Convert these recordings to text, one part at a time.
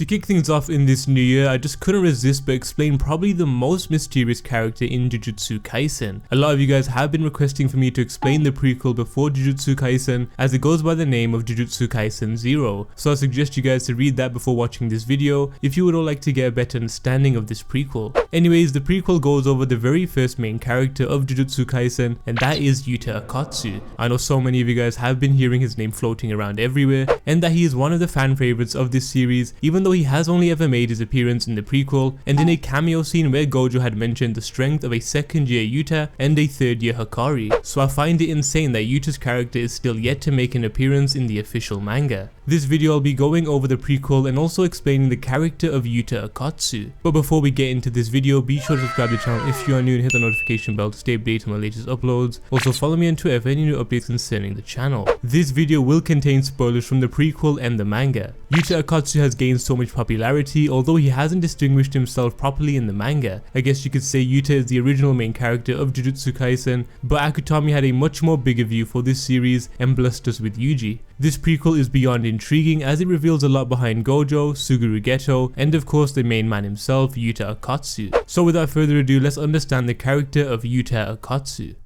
To kick things off in this new year, I just couldn't resist but explain probably the most mysterious character in Jujutsu Kaisen. A lot of you guys have been requesting for me to explain the prequel before Jujutsu Kaisen, as it goes by the name of Jujutsu Kaisen 0, so I suggest you guys to read that before watching this video if you would all like to get a better understanding of this prequel. Anyways, the prequel goes over the very first main character of Jujutsu Kaisen, and that is Yuta Okkotsu. I know so many of you guys have been hearing his name floating around everywhere, and that he is one of the fan favorites of this series, even though he has only ever made his appearance in the prequel and in a cameo scene where Gojo had mentioned the strength of a second year Yuta and a third year Hikari, so I find it insane that Yuta's character is still yet to make an appearance in the official manga. This video I'll be going over the prequel and also explaining the character of Yuta Okkotsu. But before we get into this video, be sure to subscribe to the channel if you are new and hit the notification bell to stay updated on my latest uploads. Also follow me on Twitter for any new updates concerning the channel. This video will contain spoilers from the prequel and the manga. Yuta Okkotsu has gained so much popularity, although he hasn't distinguished himself properly in the manga. I guess you could say Yuta is the original main character of Jujutsu Kaisen, but Akutami had a much more bigger view for this series and blessed us with Yuji. This prequel is beyond intriguing as it reveals a lot behind Gojo, Suguru Geto, and of course the main man himself, Yuta Okkotsu. So without further ado, let's understand the character of Yuta Okkotsu.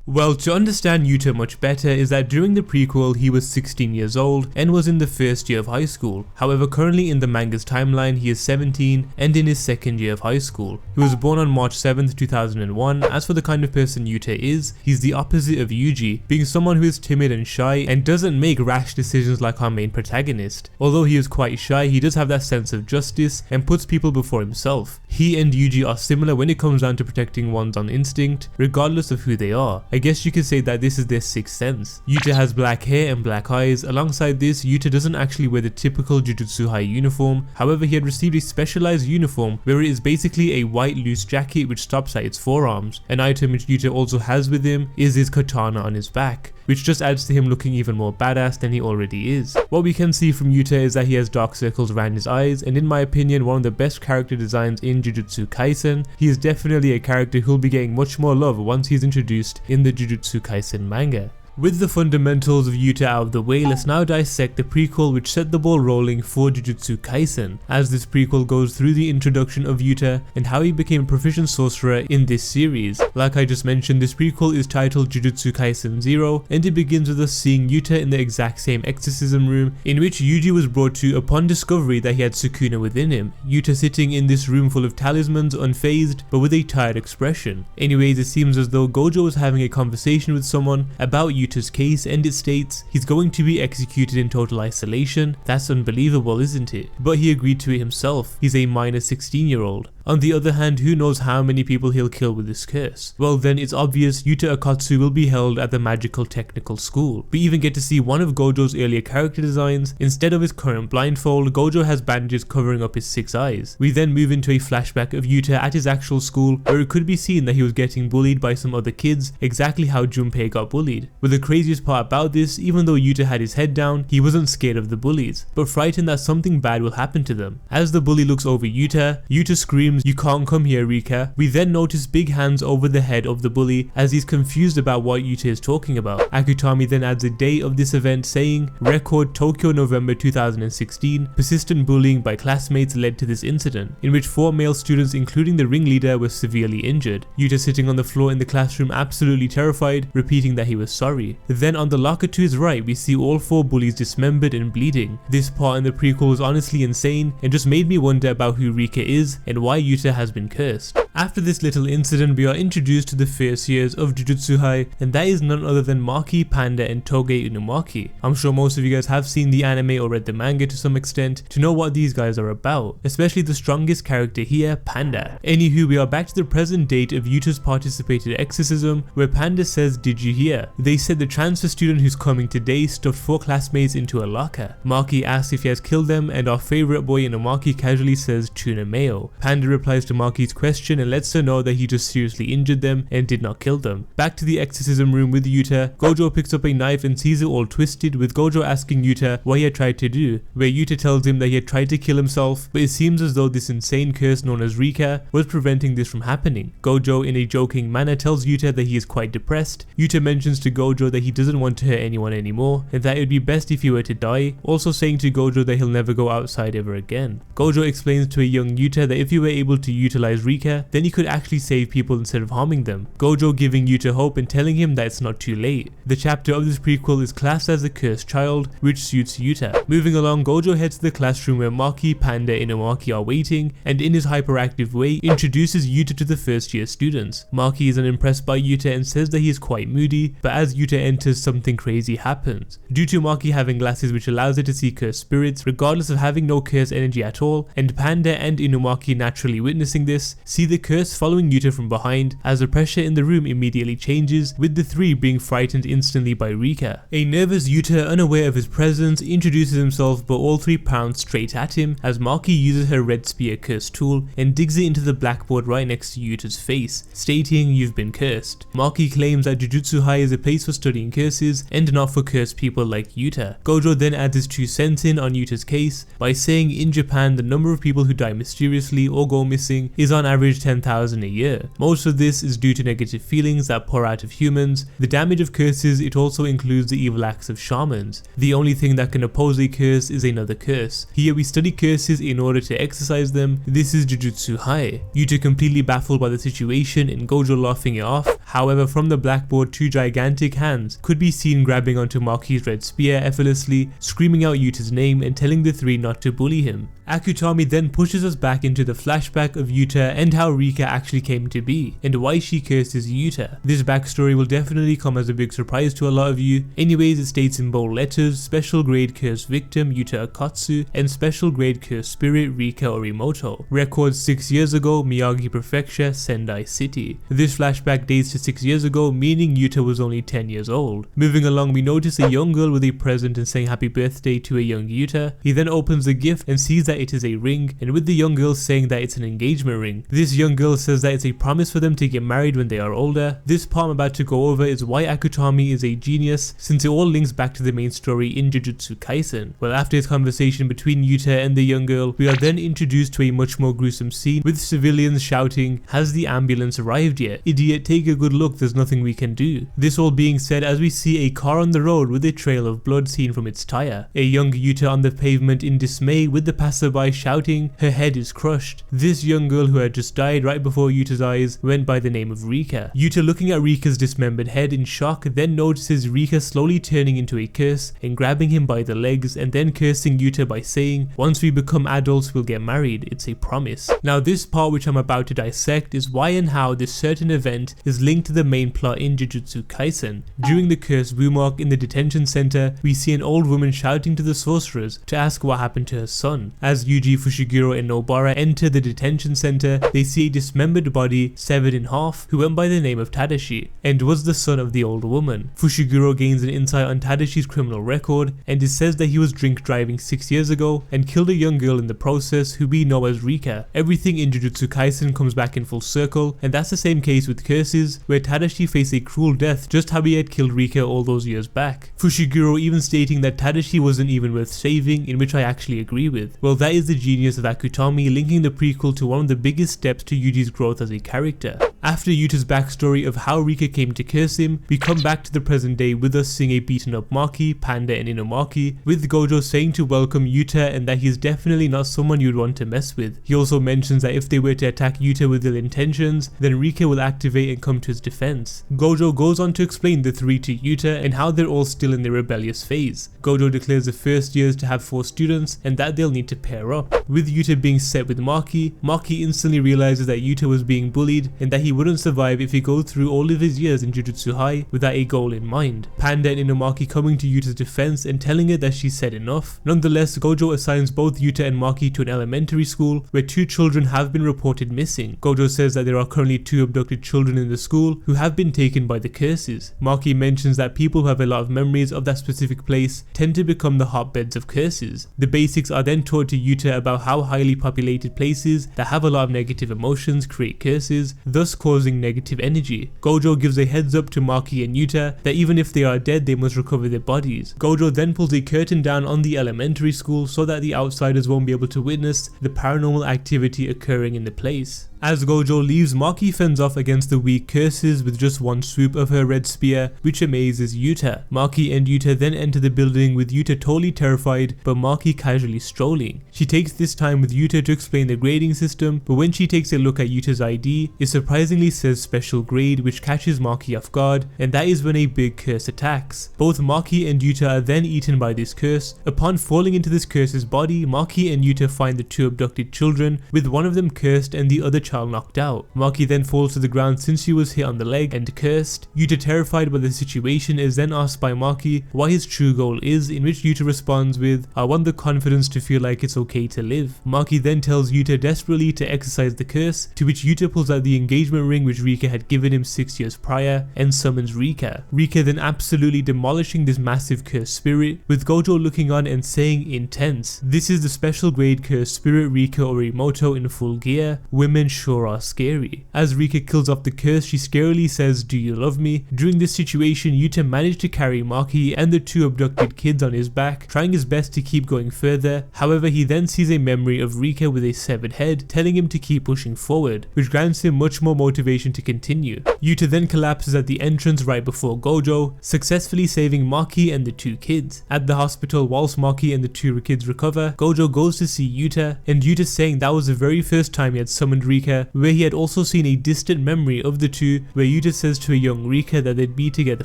Well, to understand Yuta much better is that during the prequel he was 16 years old and was in the first year of high school. However, currently in the manga's timeline he is 17 and in his second year of high school. He was born on March 7th, 2001. As for the kind of person Yuta is, he's the opposite of Yuji, being someone who is timid and shy and doesn't make rash decisions like our main protagonist. Although he is quite shy, he does have that sense of justice and puts people before himself. He and Yuji are similar when it comes down to protecting one's own instinct, regardless of who they are. I guess you could say that this is their sixth sense. Yuta has black hair and black eyes. Alongside this, Yuta doesn't actually wear the typical Jujutsu High uniform. However, he had received a specialized uniform where it is basically a white loose jacket which stops at its forearms. An item which Yuta also has with him is his katana on his back, which just adds to him looking even more badass than he already is. What we can see from Yuta is that he has dark circles around his eyes, and in my opinion one of the best character designs in Jujutsu Kaisen. He is definitely a character who'll be getting much more love once he's introduced in the Jujutsu Kaisen manga. With the fundamentals of Yuta out of the way, let's now dissect the prequel which set the ball rolling for Jujutsu Kaisen, as this prequel goes through the introduction of Yuta and how he became a proficient sorcerer in this series. Like I just mentioned, this prequel is titled Jujutsu Kaisen 0, and it begins with us seeing Yuta in the exact same exorcism room in which Yuji was brought to upon discovery that he had Sukuna within him. Yuta sitting in this room full of talismans, unfazed but with a tired expression. Anyways, it seems as though Gojo was having a conversation with someone about Yuta's case, and it states he's going to be executed in total isolation. That's unbelievable, isn't it? But he agreed to it himself. He's a minor 16-year-old. On the other hand, who knows how many people he'll kill with this curse? Well then, it's obvious Yuta Okkotsu will be held at the magical technical school. We even get to see one of Gojo's earlier character designs. Instead of his current blindfold, Gojo has bandages covering up his 6 eyes. We then move into a flashback of Yuta at his actual school, where it could be seen that he was getting bullied by some other kids, exactly how Junpei got bullied. But the craziest part about this, even though Yuta had his head down, he wasn't scared of the bullies, but frightened that something bad will happen to them. As the bully looks over Yuta, Yuta screams, "You can't come here, Rika." We then notice big hands over the head of the bully as he's confused about what Yuta is talking about. Akutami then adds a date of this event saying, "Record Tokyo November 2016, persistent bullying by classmates led to this incident, in which 4 male students including the ringleader were severely injured." Yuta sitting on the floor in the classroom absolutely terrified, repeating that he was sorry. Then on the locker to his right, we see all 4 bullies dismembered and bleeding. This part in the prequel was honestly insane and just made me wonder about who Rika is and why Yuta has been cursed. After this little incident, we are introduced to the first years of Jujutsu High, and that is none other than Maki, Panda and Toge Inumaki. I'm sure most of you guys have seen the anime or read the manga to some extent to know what these guys are about, especially the strongest character here, Panda. Anywho, we are back to the present date of Yuta's participated exorcism, where Panda says, "Did you hear? They said the transfer student who's coming today stuffed 4 classmates into a locker." Maki asks if he has killed them, and our favorite boy Inumaki casually says, "Tuna mayo." Panda replies to Maki's question and lets her know that he just seriously injured them and did not kill them. Back to the exorcism room with Yuta, Gojo picks up a knife and sees it all twisted, with Gojo asking Yuta what he had tried to do, where Yuta tells him that he had tried to kill himself, but it seems as though this insane curse known as Rika was preventing this from happening. Gojo, in a joking manner, tells Yuta that he is quite depressed. Yuta mentions to Gojo that he doesn't want to hurt anyone anymore and that it would be best if he were to die, also saying to Gojo that he'll never go outside ever again. Gojo explains to a young Yuta that if he were able to utilize Rika, then he could actually save people instead of harming them. Gojo giving Yuta hope and telling him that it's not too late. The chapter of this prequel is classed as the cursed child, which suits Yuta. Moving along, Gojo heads to the classroom where Maki, Panda, and Inumaki are waiting, and in his hyperactive way introduces Yuta to the first year students. Maki is unimpressed by Yuta and says that he is quite moody, but as Yuta enters, something crazy happens. Due to Maki having glasses which allows her to see cursed spirits regardless of having no cursed energy at all, and Panda and Inumaki naturally witnessing this, see the curse following Yuta from behind as the pressure in the room immediately changes, with the three being frightened instantly by Rika. A nervous Yuta, unaware of his presence, introduces himself, but all three pounce straight at him as Maki uses her red spear curse tool and digs it into the blackboard right next to Yuta's face, stating, "You've been cursed." Maki claims that Jujutsu High is a place for studying curses and not for cursed people like Yuta. Gojo then adds his 2 cents in on Yuta's case by saying in Japan the number of people who die mysteriously or go missing is on average 10,000 a year. Most of this is due to negative feelings that pour out of humans. The damage of curses, it also includes the evil acts of shamans. The only thing that can oppose a curse is another curse. Here we study curses in order to exercise them. This is Jujutsu High. Yuta completely baffled by the situation and Gojo laughing it off. However, from the blackboard, 2 gigantic hands could be seen grabbing onto Maki's red spear effortlessly, screaming out Yuta's name and telling the three not to bully him. Akutami then pushes us back into the flashback of Yuta and how Rika actually came to be, and why she curses Yuta. This backstory will definitely come as a big surprise to a lot of you. Anyways, it states in bold letters, special grade cursed victim Yuta Okkotsu and special grade cursed spirit Rika Orimoto. Records 6 years ago, Miyagi Prefecture, Sendai City. This flashback dates to 6 years ago, meaning Yuta was only 10 years old. Moving along, we notice a young girl with a present and saying happy birthday to a young Yuta. He then opens the gift and sees that it is a ring, and with the young girl saying that it's an engagement ring. This young girl says that it's a promise for them to get married when they are older. This part I'm about to go over is why Akutami is a genius, since it all links back to the main story in Jujutsu Kaisen. Well, after his conversation between Yuta and the young girl, we are then introduced to a much more gruesome scene with civilians shouting, "Has the ambulance arrived yet? Idiot, take a good look, there's nothing we can do." This all being said as we see a car on the road with a trail of blood seen from its tire. A young Yuta on the pavement in dismay with the passerby shouting, "Her head is crushed." This young girl who had just died right before Yuta's eyes went by the name of Rika. Yuta, looking at Rika's dismembered head in shock, then notices Rika slowly turning into a curse and grabbing him by the legs and then cursing Yuta by saying, "Once we become adults we'll get married, it's a promise." Now this part which I'm about to dissect is why and how this certain event is linked to the main plot in Jujutsu Kaisen. During the cursed Wumark in the detention center, we see an old woman shouting to the sorcerers to ask what happened to her son. As Yuji, Fushiguro and Nobara enter the detention center, they see a dismembered body severed in half who went by the name of Tadashi and was the son of the old woman. Fushiguro gains an insight on Tadashi's criminal record and it says that he was drink driving 6 years ago and killed a young girl in the process who we know as Rika. Everything in Jujutsu Kaisen comes back in full circle, and that's the same case with curses, where Tadashi faced a cruel death just how he had killed Rika all those years back. Fushiguro even stating that Tadashi wasn't even worth saving, in which I actually agree with. Well, that is the genius of Akutami, linking the prequel to one of the biggest steps to Yuji's growth as a character. After Yuta's backstory of how Rika came to curse him, we come back to the present day with us seeing a beaten up Maki, Panda and Inumaki, with Gojo saying to welcome Yuta and that he is definitely not someone you'd want to mess with. He also mentions that if they were to attack Yuta with ill intentions, then Rika will activate and come to his defense. Gojo goes on to explain the three to Yuta and how they're all still in their rebellious phase. Gojo declares the first years to have 4 students and that they'll need to pair up. With Yuta being set with Maki, Maki instantly realizes that Yuta was being bullied and that he wouldn't survive if he goes through all of his years in Jujutsu High without a goal in mind. Panda and Inumaki coming to Yuta's defense and telling her that she's said enough. Nonetheless, Gojo assigns both Yuta and Maki to an elementary school where 2 children have been reported missing. Gojo says that there are currently 2 abducted children in the school who have been taken by the curses. Maki mentions that people who have a lot of memories of that specific place tend to become the hotbeds of curses. The basics are then taught to Yuta about how highly populated places that have a lot of negative emotions create curses, thus causing negative energy. Gojo gives a heads up to Maki and Yuta that even if they are dead, they must recover their bodies. Gojo then pulls a curtain down on the elementary school so that the outsiders won't be able to witness the paranormal activity occurring in the place. As Gojo leaves, Maki fends off against the weak curses with just one swoop of her red spear, which amazes Yuta. Maki and Yuta then enter the building with Yuta totally terrified but Maki casually strolling. She takes this time with Yuta to explain the grading system, but when she takes a look at Yuta's ID, it surprisingly says special grade, which catches Maki off guard, and that is when a big curse attacks. Both Maki and Yuta are then eaten by this curse. Upon falling into this curse's body, Maki and Yuta find the 2 abducted children, with one of them cursed and the other child knocked out. Maki then falls to the ground since she was hit on the leg and cursed. Yuta, terrified by the situation, is then asked by Maki why his true goal is, in which Yuta responds with, "I want the confidence to feel like it's okay to live." Maki then tells Yuta desperately to exercise the curse, to which Yuta pulls out the engagement ring which Rika had given him 6 years prior and summons Rika. Rika then absolutely demolishing this massive cursed spirit, with Gojo looking on and saying intense. This is the special grade cursed spirit Rika Orimoto in full gear. Women sure are scary. As Rika kills off the curse, she scarily says, "Do you love me?" During this situation, Yuta managed to carry Maki and the 2 abducted kids on his back, trying his best to keep going further. However, he then sees a memory of Rika with a severed head, telling him to keep pushing forward, which grants him much more motivation to continue. Yuta then collapses at the entrance right before Gojo, successfully saving Maki and the 2 kids. At the hospital, whilst Maki and the 2 kids recover, Gojo goes to see Yuta, and Yuta saying that was the very first time he had summoned Rika, where he had also seen a distant memory of the 2, where Yuta says to a young Rika that they'd be together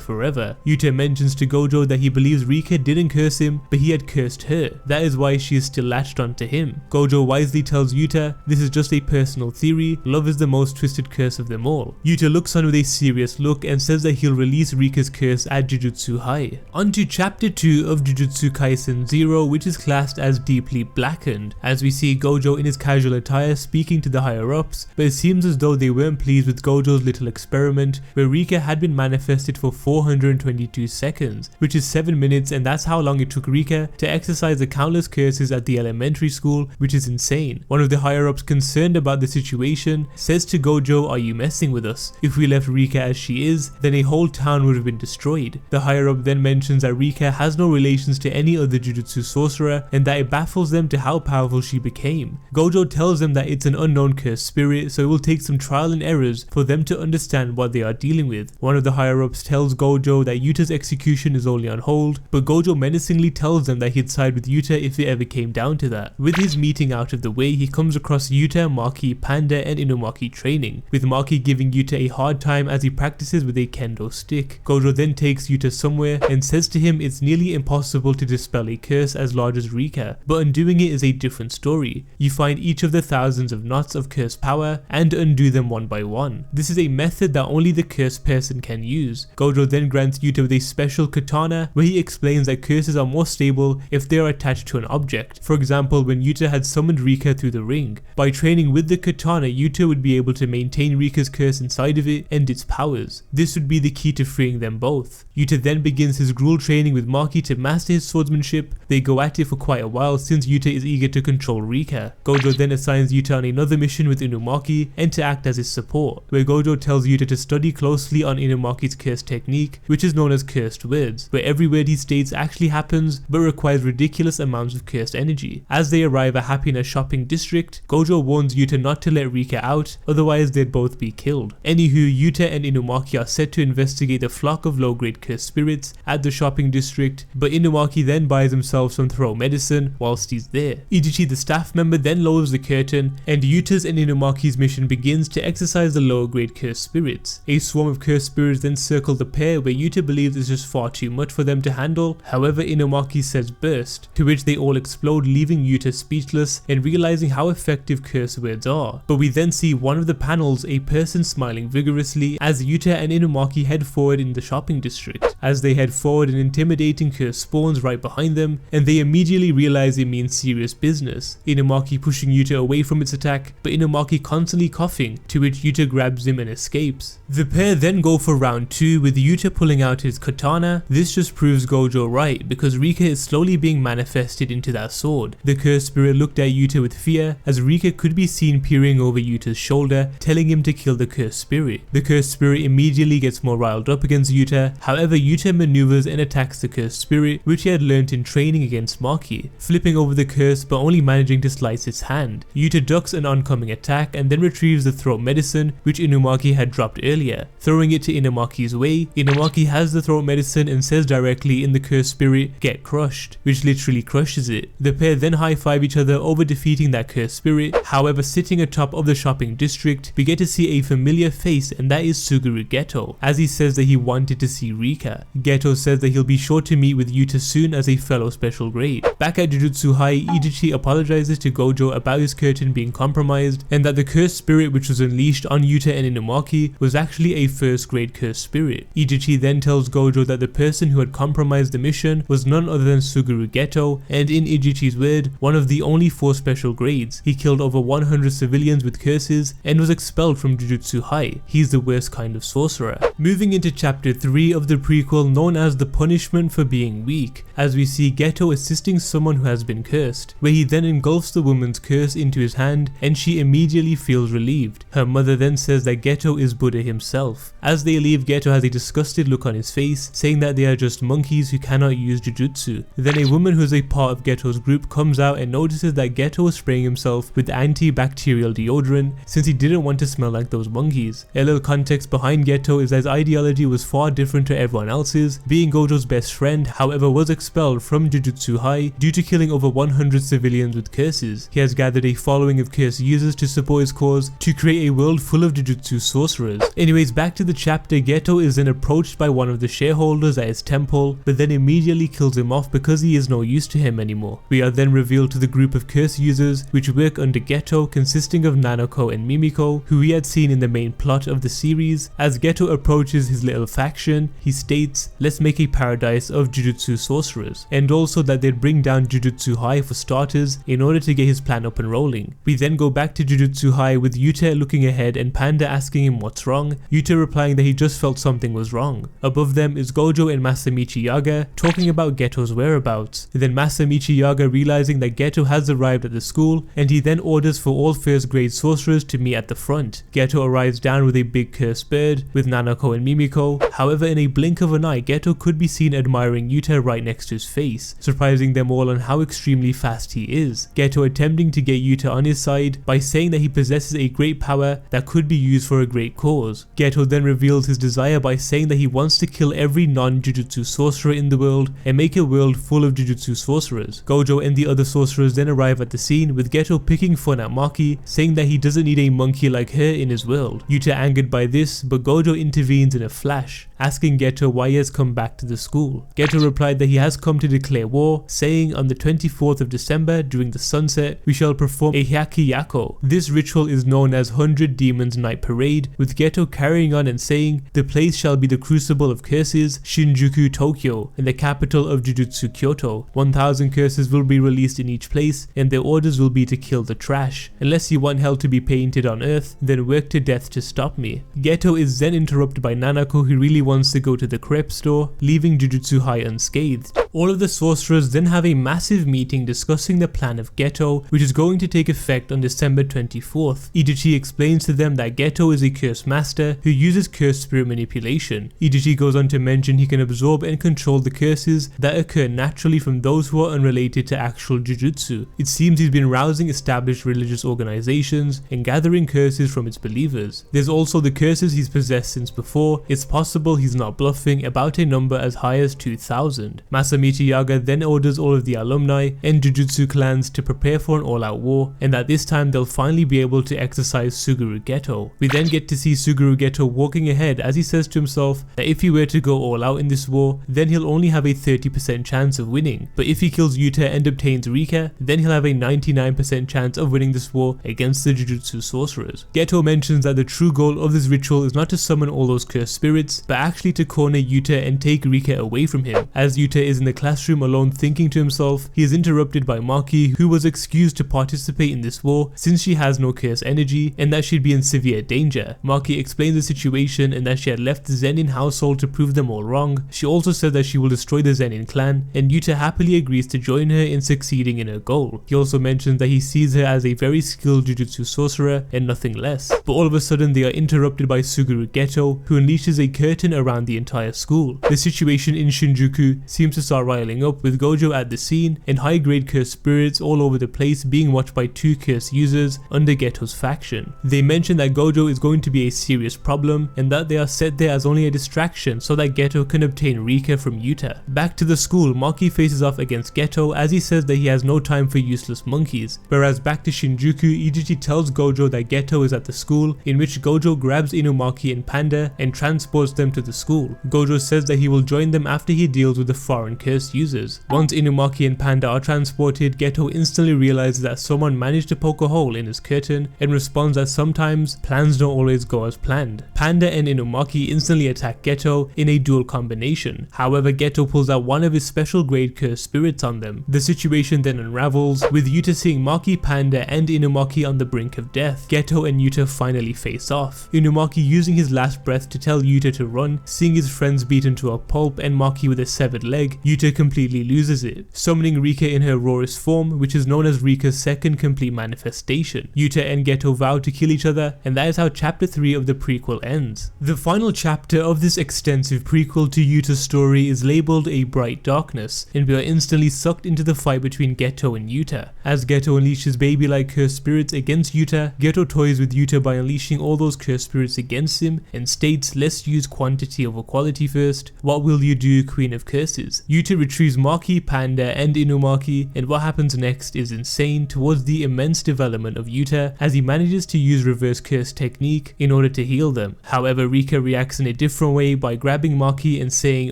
forever. Yuta mentions to Gojo that he believes Rika didn't curse him, but he had cursed her. That is why she is still latched onto him. Gojo wisely tells Yuta, "This is just a personal theory, love is the most twisted curse of them all." Yuta looks on with a serious look and says that he'll release Rika's curse at Jujutsu High. On to chapter 2 of Jujutsu Kaisen 0, which is classed as deeply blackened, as we see Gojo in his casual attire speaking to the higher ups, but it seems as though they weren't pleased with Gojo's little experiment where Rika had been manifested for 422 seconds, which is 7 minutes, and that's how long it took Rika to exercise the countless curses at the elementary school, which is insane. One of the higher ups, concerned about the situation, says to Gojo, "Are you messing with us? If we left Rika as she is, then a whole town would have been destroyed." The higher up then mentions that Rika has no relations to any other Jujutsu sorcerer and that it baffles them to how powerful she became. Gojo tells them that it's an unknown cursed spirit, so it will take some trial and errors for them to understand what they are dealing with. One of the higher ups tells Gojo that Yuta's execution is only on hold, but Gojo menacingly tells them that he'd side with Yuta if it ever came down to that. With his meeting out of the way, he comes across Yuta, Maki, Panda and Inumaki training, with Maki giving Yuta a hard time as he practices with a kendo stick. Gojo then takes Yuta somewhere and says to him it's nearly impossible to dispel a curse as large as Rika, but undoing it is a different story. You find each of the thousands of knots of curse power and undo them one by one. This is a method that only the cursed person can use. Gojo then grants Yuta with a special katana where he explains that curses are more stable if they are attached to an object. For example, when Yuta had summoned Rika through the ring, by training with the katana, Yuta would be able to maintain Rika's curse inside of it and its powers. This would be the key to freeing them both. Yuta then begins his gruel training with Maki to master his swordsmanship. They go at it for quite a while since Yuta is eager to control Rika. Gojo then assigns Yuta on another mission with Inumaki and to act as his support, where Gojo tells Yuta to study closely on Inumaki's curse technique, which is known as cursed words, where every word he states actually happens but requires ridiculous amounts of cursed energy. As they arrive at Happiness Shopping District, Gojo warns Yuta not to let Rika out, otherwise they'd both be killed. Anywho, Yuta and Inumaki are set to investigate the flock of low-grade cursed spirits at the shopping district, but Inumaki then buys himself some throw medicine whilst he's there. Ichichi, the staff member, then lowers the curtain, and Yuta's and Inumaki Inumaki's mission begins to exorcise the lower grade cursed spirits. A swarm of cursed spirits then circle the pair, where Yuta believes it's just far too much for them to handle. However, Inumaki says burst, to which they all explode, leaving Yuta speechless and realizing how effective curse words are. But we then see one of the panels a person smiling vigorously as Yuta and Inumaki head forward in the shopping district. As they head forward, an intimidating curse spawns right behind them, and they immediately realize it means serious business. Inumaki pushing Yuta away from its attack, but Inumaki constantly coughing, to which Yuta grabs him and escapes. The pair then go for round 2 with Yuta pulling out his katana. This just proves Gojo right, because Rika is slowly being manifested into that sword. The cursed spirit looked at Yuta with fear, as Rika could be seen peering over Yuta's shoulder, telling him to kill the cursed spirit. The cursed spirit immediately gets more riled up against Yuta. However, Yuta maneuvers and attacks the cursed spirit, which he had learnt in training against Maki, flipping over the curse but only managing to slice its hand. Yuta ducks an oncoming attack and then retrieves the throat medicine which Inumaki had dropped earlier, throwing it to Inumaki's way. Inumaki has the throat medicine and says directly in the cursed spirit, "Get crushed," which literally crushes it. The pair then high-five each other over defeating that cursed spirit. However, sitting atop of the shopping district, we get to see a familiar face, and that is Suguru Geto, as he says that he wanted to see Rika. Geto says that he'll be sure to meet with Yuta soon as a fellow special grade. Back at Jujutsu High, Ichichi apologizes to Gojo about his curtain being compromised, and that the cursed spirit which was unleashed on Yuta and Inumaki was actually a first grade cursed spirit. Ichichi then tells Gojo that the person who had compromised the mission was none other than Suguru Geto, and in Ichichi's word, one of the only 4 special grades. He killed over 100 civilians with curses and was expelled from Jujutsu High. He's the worst kind of sorcerer. Moving into chapter 3 of the prequel, known as The Punishment for Being Weak, as we see Geto assisting someone who has been cursed, where he then engulfs the woman's curse into his hand and she immediately feels relieved. Her mother then says that Geto is Buddha himself. As they leave, Geto has a disgusted look on his face, saying that they are just monkeys who cannot use Jujutsu. Then a woman who is a part of Geto's group comes out and notices that Geto was spraying himself with antibacterial deodorant since he didn't want to smell like those monkeys. A little context behind Geto is that his ideology was far different to everyone else's, being Gojo's best friend, however was expelled from Jujutsu High due to killing over 100 civilians with curses. He has gathered a following of curse users to support his cause to create a world full of Jujutsu sorcerers. Anyways, back to the chapter. Geto is then approached by one of the shareholders at his temple, but then immediately kills him off because he is no use to him anymore. We are then revealed to the group of curse users which work under Geto, consisting of Nanako and Mimiko, who we had seen in the main plot of the series. As Geto approaches his little faction, he states, "Let's make a paradise of Jujutsu sorcerers," and also that they'd bring down Jujutsu High for starters in order to get his plan up and rolling. We then go back to Jujutsu High with Yuta looking ahead and Panda asking him what's wrong, Yuta replying that he just felt something was wrong. Above them is Gojo and Masamichi Yaga talking about Geto's whereabouts. Then Masamichi Yaga realizing that Geto has arrived at the school, and he then orders for all first grade sorcerers to meet at the front. Geto arrives down with a big cursed bird with Nanako and Mimiko. However, in a blink of an eye, Geto could be seen admiring Yuta right next to his face, surprising them all on how extremely fast he is. Geto attempting to get Yuta on his side by saying that he possesses a great power that could be used for a great cause. Geto then reveals his desire by saying that he wants to kill every non-Jujutsu sorcerer in the world and make a world full of Jujutsu sorcerers. Gojo and the other sorcerers then arrive at the scene with Geto picking fun at Maki, saying that he doesn't need a monkey like her in his world. Yuta angered by this, but Gojo intervenes in a flash, asking Geto why he has come back to the school. Geto replied that he has come to declare war, saying on the 24th of December during the sunset, we shall perform a Hyakiyako. This ritual is known as 100 Demons Night Parade, with Geto carrying on and saying, the place shall be the crucible of curses, Shinjuku, Tokyo, and the capital of Jujutsu, Kyoto. 1000 curses will be released in each place, and their orders will be to kill the trash. Unless you want hell to be painted on earth, then work to death to stop me. Geto is then interrupted by Nanako, who really wants to go to the crepe store, leaving Jujutsu High unscathed. All of the sorcerers then have a massive meeting discussing the plan of Geto, which is going to take effect on December 24th. Ichichi explains to them that Geto is a curse master who uses curse spirit manipulation. Ichichi goes on to mention he can absorb and control the curses that occur naturally from those who are unrelated to actual Jujutsu. It seems he's been rousing established religious organizations and gathering curses from its believers. There's also the curses he's possessed since before. It's possible he's not bluffing about a number as high as 2000. Masamichi Masamita Yaga then orders all of the alumni and Jujutsu clans to prepare for an all-out war, and that this time they'll finally be able to exercise Suguru Geto. We then get to see Suguru Geto walking ahead as he says to himself that if he were to go all out in this war, then he'll only have a 30% chance of winning, but if he kills Yuta and obtains Rika, then he'll have a 99% chance of winning this war against the Jujutsu sorcerers. Geto mentions that the true goal of this ritual is not to summon all those cursed spirits, but actually to corner Yuta and take Rika away from him. As Yuta is in the classroom alone thinking to himself, he is interrupted by Maki, who was excused to participate in this war since she has no curse energy and that she'd be in severe danger. Maki explains the situation and that she had left the Zenin household to prove them all wrong. She also said that she will destroy the Zenin clan, and Yuta happily agrees to join her in succeeding in her goal. He also mentions that he sees her as a very skilled Jujutsu sorcerer and nothing less. But all of a sudden they are interrupted by Suguru Geto, who unleashes a curtain around the entire school. The situation in Shinjuku seems to start riling up, with Gojo at the scene and high-grade cursed spirits all over the place being watched by 2 curse users under Geto's faction. They mention that Gojo is going to be a serious problem and that they are set there as only a distraction so that Geto can obtain Rika from Yuta. Back to the school, Maki faces off against Geto as he says that he has no time for useless monkeys, whereas back to Shinjuku, Ichichi tells Gojo that Geto is at the school, in which Gojo grabs Inumaki and Panda and transports them to the school. Gojo says that he will join them after he deals with the foreign curse users. Once Inumaki and Panda are transported, Geto instantly realizes that someone managed to poke a hole in his curtain and responds that sometimes plans don't always go as planned. Panda and Inumaki instantly attack Geto in a dual combination. However, Geto pulls out one of his special grade cursed spirits on them. The situation then unravels, with Yuta seeing Maki, Panda and Inumaki on the brink of death. Geto and Yuta finally face off, Inumaki using his last breath to tell Yuta to run, seeing his friends beaten to a pulp and Maki with a severed leg. Yuta completely loses it, summoning Rika in her rawest form, which is known as Rika's second complete manifestation. Yuta and Geto vow to kill each other, and that is how chapter 3 of the prequel ends. The final chapter of this extensive prequel to Yuta's story is labelled A Bright Darkness, and we are instantly sucked into the fight between Geto and Yuta. As Geto unleashes baby-like cursed spirits against Yuta, Geto toys with Yuta by unleashing all those cursed spirits against him and states, "Let's use quantity over quality first. What will you do, Queen of Curses?" Yuta retrieves Maki, Panda and Inumaki, and what happens next is insane towards the immense development of Yuta as he manages to use reverse curse technique in order to heal them. However, Rika reacts in a different way by grabbing Maki and saying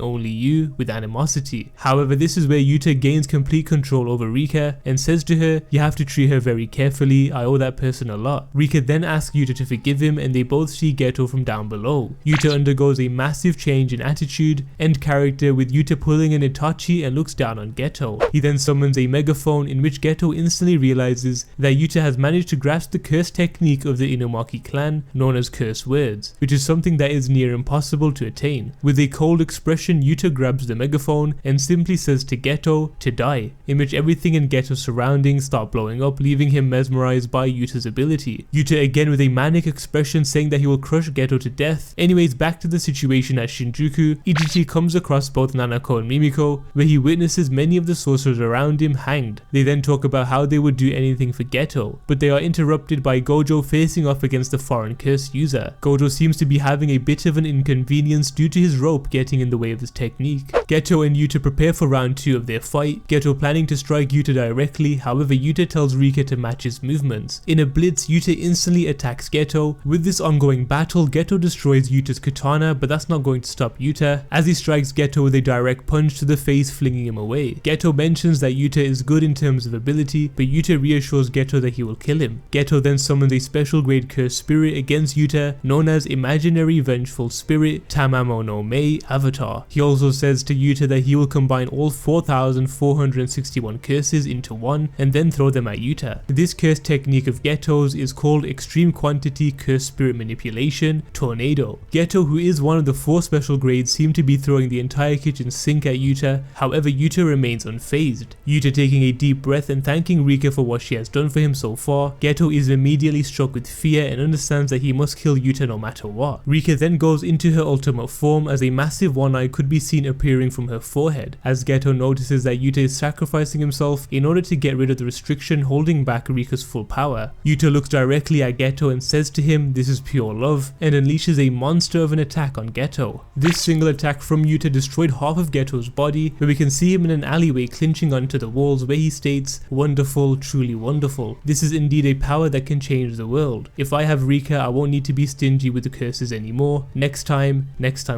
"only you" with animosity. However, this is where Yuta gains complete control over Rika and says to her, "You have to treat her very carefully, I owe that person a lot." Rika then asks Yuta to forgive him and they both see Geto from down below. Yuta undergoes a massive change in attitude and character, with Yuta pulling an Itachi and looks down on Geto. He then summons a megaphone, in which Geto instantly realizes that Yuta has managed to grasp the curse technique of the Inumaki clan known as curse words, which is something that is near impossible to attain. With a cold expression, Yuta grabs the megaphone and simply says to Geto to die, in which everything in Geto's surroundings start blowing up, leaving him mesmerized by Yuta's ability. Yuta again with a manic expression saying that he will crush Geto to death. Anyways, back to the situation at Shinjuku, Ichichi comes across both Nanako and Mimiko, where he witnesses many of the sorcerers around him hanged. They then talk about how they would do anything for Geto, but they are interrupted by Gojo facing off against the foreign curse user. Gojo seems to be having a bit of an inconvenience due to his rope getting in the way of his technique. Geto and Yuta prepare for round 2 of their fight, Geto planning to strike Yuta directly. However, Yuta tells Rika to match his movements. In a blitz, Yuta instantly attacks Geto. With this ongoing battle, Geto destroys Yuta's katana, but that's not going to stop Yuta, as he strikes Geto with a direct punch to the face, flinging him away. Geto mentions that Yuta is good in terms of ability, but Yuta reassures Geto that he will kill him. Geto then summons a special grade curse spirit against Yuta, known as Imaginary Vengeful Spirit Tamamo no Mei Avatar. He also says to Yuta that he will combine all 4,461 curses into one and then throw them at Yuta. This curse technique of Geto's is called Extreme Quantity Curse Spirit Manipulation Tornado. Geto, who is one of the 4 special grades, seem to be throwing the entire kitchen sink at Yuta. However, Yuta remains unfazed. Yuta taking a deep breath and thanking Rika for what she has done for him so far, Geto is immediately struck with fear and understands that he must kill Yuta no matter what. Rika then goes into her ultimate form, as a massive one eye could be seen appearing from her forehead, as Geto notices that Yuta is sacrificing himself in order to get rid of the restriction holding back Rika's full power. Yuta looks directly at Geto and says to him, "This is pure love," and unleashes a monster of an attack on Geto. This single attack from Yuta destroyed half of Geto's body, body, where we can see him in an alleyway clinching onto the walls where he states, "Wonderful, truly wonderful. This is indeed a power that can change the world. If I have Rika, I won't need to be stingy with the curses anymore. Next time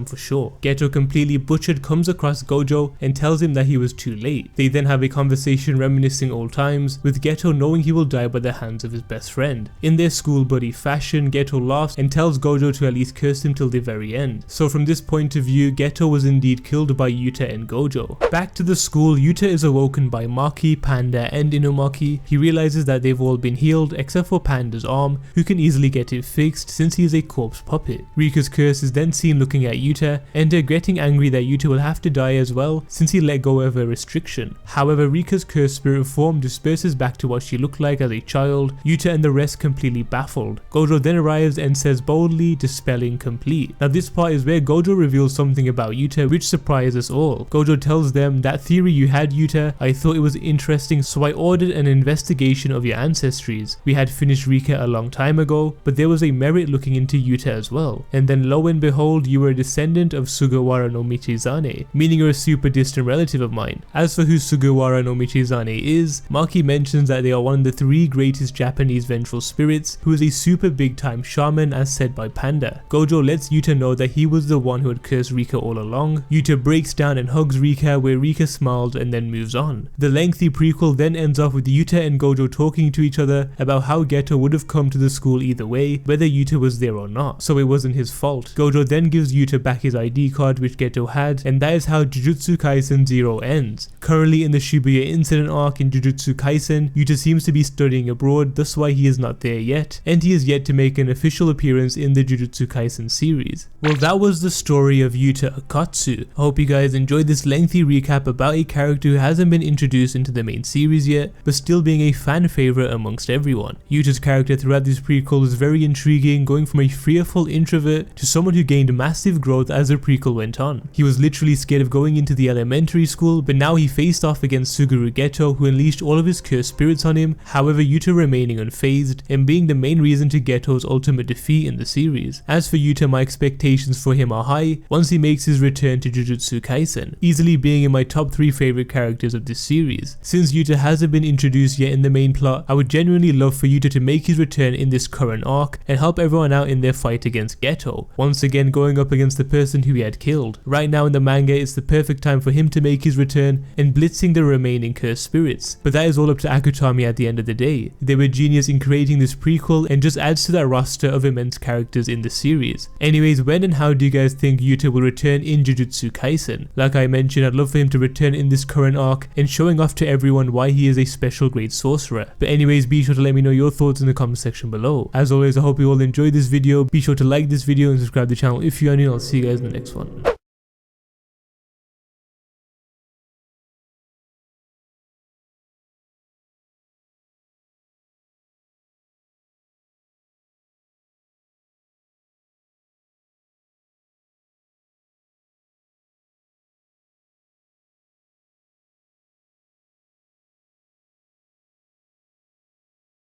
for sure." Geto, completely butchered, comes across Gojo and tells him that he was too late. They then have a conversation reminiscing old times, with Geto knowing he will die by the hands of his best friend. In their school buddy fashion, Geto laughs and tells Gojo to at least curse him till the very end. So from this point of view, Geto was indeed killed by Yuta and Gojo. Back to the school, Yuta is awoken by Maki, Panda and Inumaki. He realizes that they've all been healed except for Panda's arm, who can easily get it fixed since he is a corpse puppet. Rika's curse is then seen looking at Yuta, and her getting angry that Yuta will have to die as well since he let go of her restriction. However, Rika's cursed spirit form disperses back to what she looked like as a child, Yuta and the rest completely baffled. Gojo then arrives and says boldly, "Dispelling complete." Now this part is where Gojo reveals something about Yuta which surprises us all. Gojo tells them, "That theory you had, Yuta, I thought it was interesting, so I ordered an investigation of your ancestries. We had finished Rika a long time ago, but there was a merit looking into Yuta as well. And then lo and behold, you were a descendant of Sugawara no Michizane, meaning you're a super distant relative of mine." As for who Sugawara no Michizane is, Maki mentions that they are one of the 3 greatest Japanese vengeful spirits, who is a super big time shaman as said by Panda. Gojo lets Yuta know that he was the one who had cursed Rika all along. Yuta breaks down and hugs Rika, where Rika smiles and then moves on. The lengthy prequel then ends off with Yuta and Gojo talking to each other about how Geto would have come to the school either way, whether Yuta was there or not, so it wasn't his fault. Gojo then gives Yuta back his ID card which Geto had, and that is how Jujutsu Kaisen 0 ends. Currently in the Shibuya incident arc in Jujutsu Kaisen, Yuta seems to be studying abroad, thus why he is not there yet, and he is yet to make an official appearance in the Jujutsu Kaisen series. Well, that was the story of Yuta Okkotsu. I hope you guys enjoyed this lengthy recap about a character who hasn't been introduced into the main series yet, but still being a fan favorite amongst everyone. Yuta's character throughout this prequel is very intriguing, going from a fearful introvert to someone who gained massive growth as the prequel went on. He was literally scared of going into the elementary school, but now he faced off against Suguru Geto, who unleashed all of his cursed spirits on him, however Yuta remaining unfazed and being the main reason to Geto's ultimate defeat in the series. As for Yuta, my expectations for him are high once he makes his return to Jujutsu Kaisen, easily being in my top 3 favorite characters of this series. Since Yuta hasn't been introduced yet in the main plot, I would genuinely love for Yuta to make his return in this current arc and help everyone out in their fight against Geto, once again going up against the person who he had killed. Right now in the manga, it's the perfect time for him to make his return and blitzing the remaining cursed spirits, but that is all up to Akutami at the end of the day. They were genius in creating this prequel and just adds to that roster of immense characters in the series. Anyways, when and how do you guys think Yuta will return in Jujutsu Kaisen? Like I mentioned, I'd love for him to return in this current arc and showing off to everyone why he is a special great sorcerer. But anyways, be sure to let me know your thoughts in the comment section below. As always, I hope you all enjoyed this video. Be sure to like this video and subscribe to the channel if you are new. I'll see you guys in the next one.